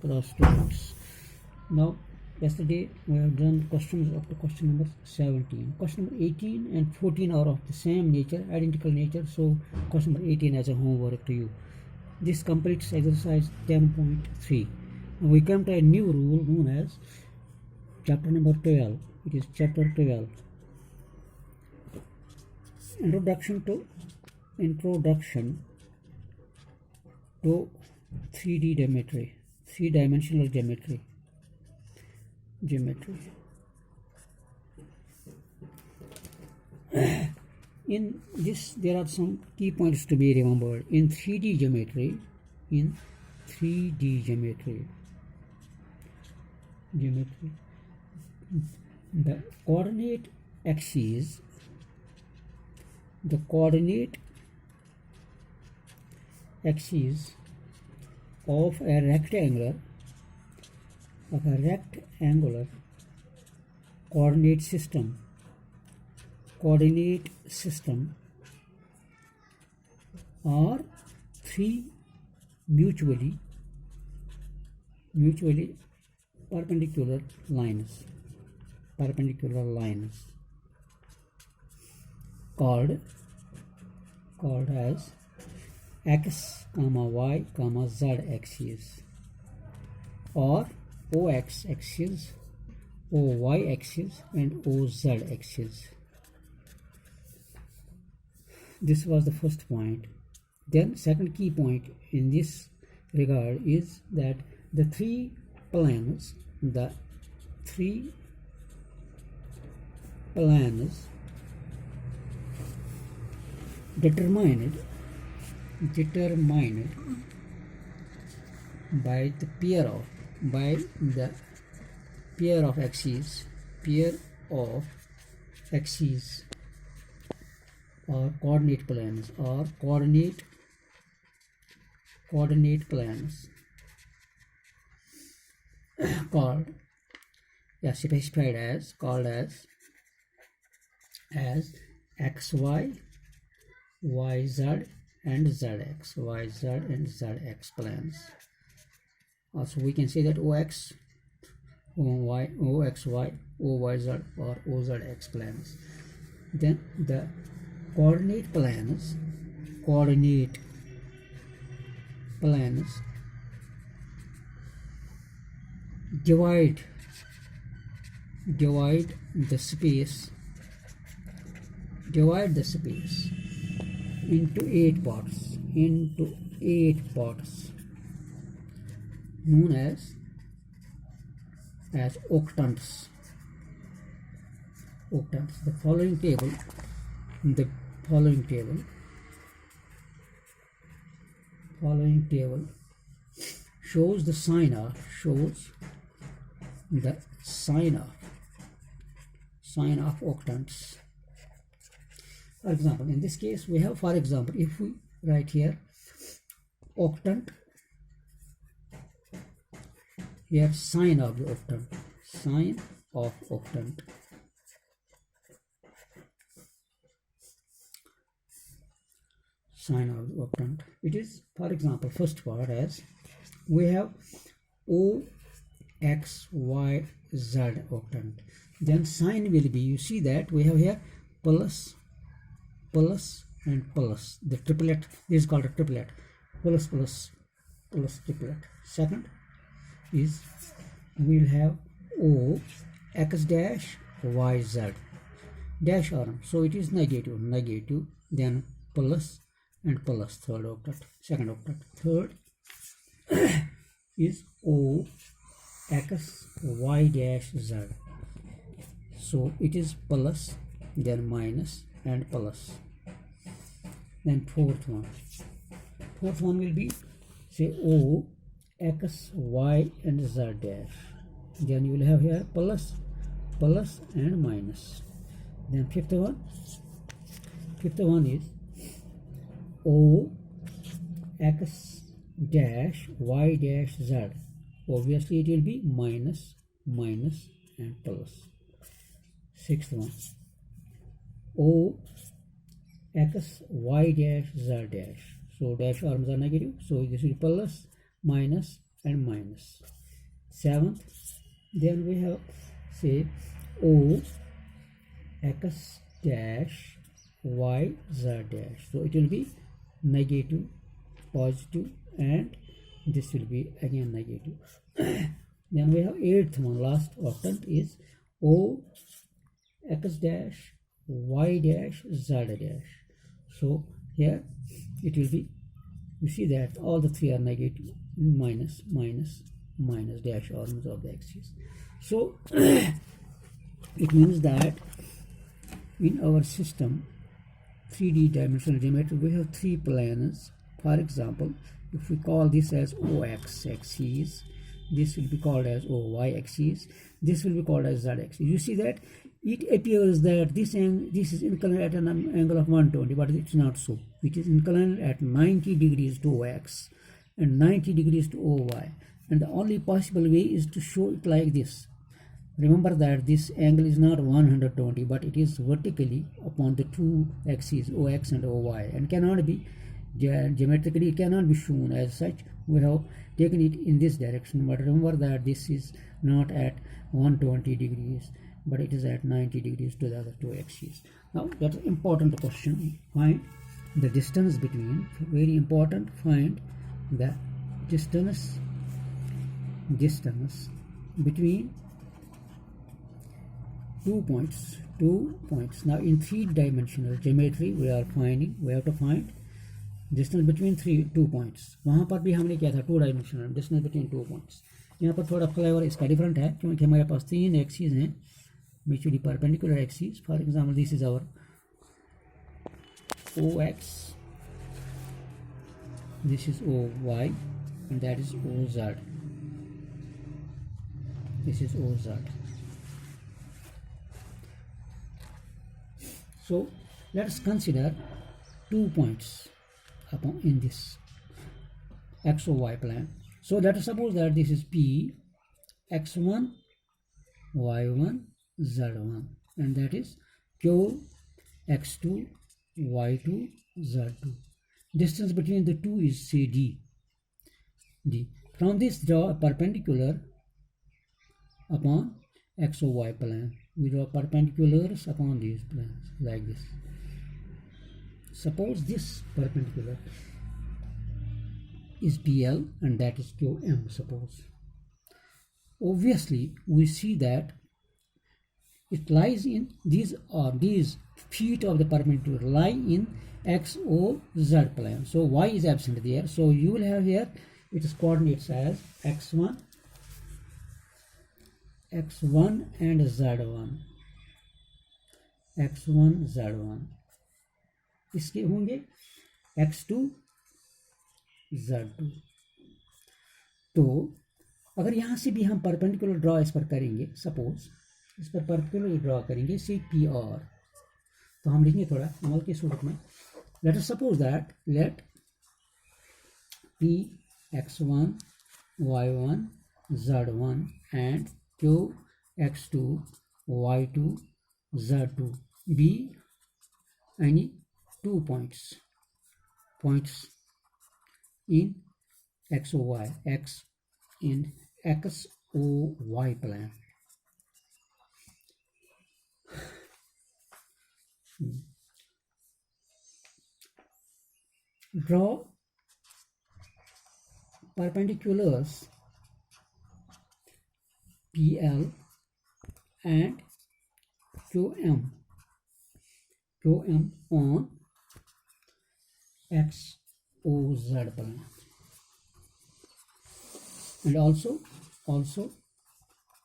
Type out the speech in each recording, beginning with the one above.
class students. Now yesterday we have done questions up to question number 17. Question number 18 and 14 are of the same nature, identical nature, so question number 18 as a homework to you. This completes exercise 10.3. Now we come to a new rule known as chapter number 12. It is chapter 12. Introduction to 3D geometry, three-dimensional geometry. In this, there are some key points to be remembered. In 3D geometry, the coordinate axes, of a rectangular coordinate system are three mutually perpendicular lines called as x, y, z axes, or ox axis, oy axis, and oz axis. This was the first point. Then second key point in this regard is that the three planes determined by the pair of axes or coordinate planes specified as xy, yz, and zx, planes. Also we can say that ox, oxy, oyz, or ozx planes. Then the coordinate planes divide the space into eight parts known as octants. The following table shows the sign of octants. For example, in this case we have, if we write here octant, here sign of octant, it is, for example, first part as we have o x y z octant. Then sign will be, you see that we have here plus and plus, the triplet. This is called a triplet, plus triplet. Second is we will have o x dash y z dash arm, so it is negative, then plus and plus, second octant. Third is o x y dash z, so it is plus, then minus and plus. Then fourth one will be, say, o x y and z dash, then you will have here plus and minus. Then fifth one is o x dash y dash z, obviously it will be minus and plus. Sixth one, o x y dash z dash, so dash arms are negative, so this will be plus, minus, and minus. Seventh, then we have say O x dash y z dash. So it will be negative, positive, and this will be again negative. Then we have eighth one, last octant is O x dash y dash z dash. So here it will be, you see that all the three are negative, minus, minus, minus, dash arms of the axis. So it means that in our system 3D dimensional geometry we have three planes. For example, if we call this as OX axis, this will be called as OY axis, this will be called as Z axis. You see that it appears that this is inclined at an angle of 120, but it's not so. It is inclined at 90 degrees to OX and 90 degrees to OY, and the only possible way is to show it like this. Remember that this angle is not 120, but it is vertically upon the two axes OX and OY, and cannot be geometrically, it cannot be shown as such. We have taken it in this direction, but remember that this is not at 120 degrees, but it is at 90 degrees to the other two axes. Now that's an important question. Find the distance between, very important, find the distance between 2 points. Now in three-dimensional geometry we have to find distance between 2 points. वहाँ पर भी हमने क्या था, 2 dimensional distance between 2 points. यहाँ पर थोड़ा flavour इसका डिफरेंट है क्योंकि हमारे पास 3 एक्सिस हैं mutually perpendicular axes. For example, this is our OX, this is OY, and that is OZ. This is OZ. So let us consider 2 points in this XOY plane. So let us suppose that this is P, X1, Y1, Z1, and that is Q, X2, Y2, Z2. Distance between the two is say D. From this, draw a perpendicular upon XOY plane. We draw perpendiculars upon these planes like this. Suppose this perpendicular is PL and that is QM, suppose. Obviously, we see that it lies in these feet of the perpendicular lie in XOZ plane. So Y is absent there. So you will have here its coordinates as X1 and Z1. X1, Z1. इसके होंगे X2, Z2. तो अगर यहाँ से भी हम perpendicular draw इस पर करेंगे, सपोज इस पर परपेंडिकुलर ड्रॉ करेंगे सी पी आर, तो हम लिखेंगे थोड़ा अमल के सूरत में. Let us suppose that let P X1 Y1 Z1 and Q X2 Y2 Z2 be any 2 points in XOY, X in XOY plane. Draw perpendiculars PL and QM on XOZ plane, and also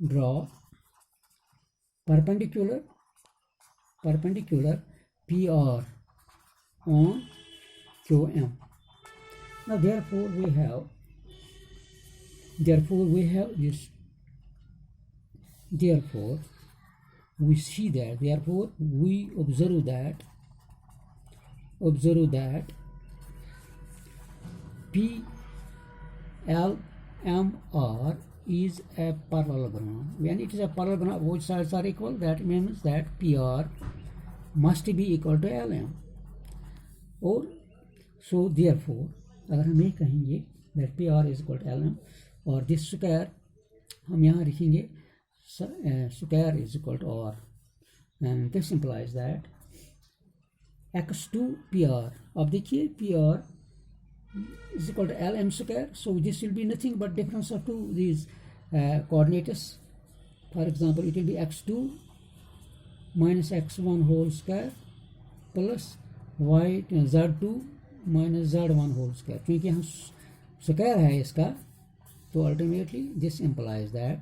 draw perpendicular PR on QM. Now therefore we have this, therefore we see that, therefore we observe that PLMR is a parallelogram. When it is a parallelogram, both sides are equal, that means that PR must be equal to LM. Or so therefore अगर हम ये कहेंगे that PR is equal to LM, और this square हम यहाँ लिखेंगे square is equal to R, and this implies that x2 PR. अब देखिए PR is equal to LM square, so this will be nothing but difference of these coordinates. For example, it will be x2 minus x1 whole square plus z2 minus z1 whole square. क्योंकि हम square है इसका, तो ultimately this implies that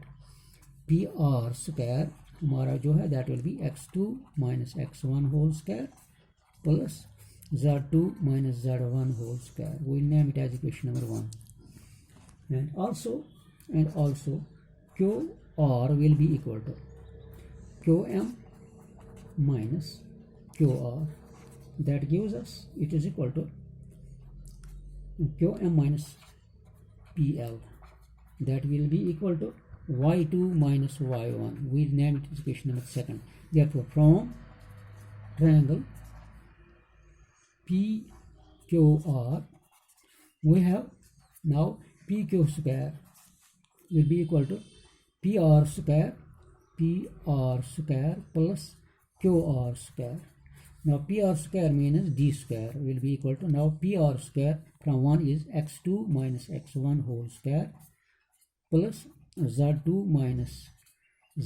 PR square हमारा जो है that will be x2 minus x1 whole square plus z2 minus z1 whole square. We will name it as equation number 1. And also QR will be equal to QM minus QR. That gives us, it is equal to QM minus PL. That will be equal to Y2 minus Y1. We will name it as equation number 2. Therefore, from triangle PQR, we have now PQ square will be equal to PR square plus QR square. Now PR square means D square will be equal to, now PR square from 1 is x2 minus x1 whole square plus z2 minus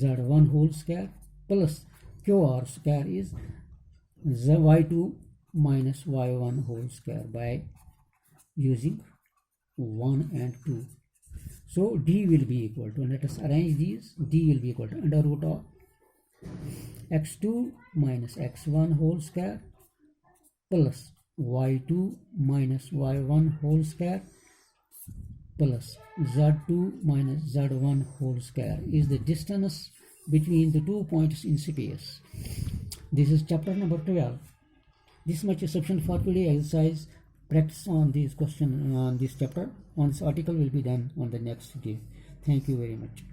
z1 whole square plus QR square is y2 minus y1 whole square by using 1 and 2. So D will be equal to, let us arrange these, D will be equal to under root of x2 minus x1 whole square plus y2 minus y1 whole square plus z2 minus z1 whole square is the distance between the 2 points in space. This is chapter number 12. This much is sufficient for today exercise. Practice on this question on this chapter. On this article will be done on the next day. Thank you very much.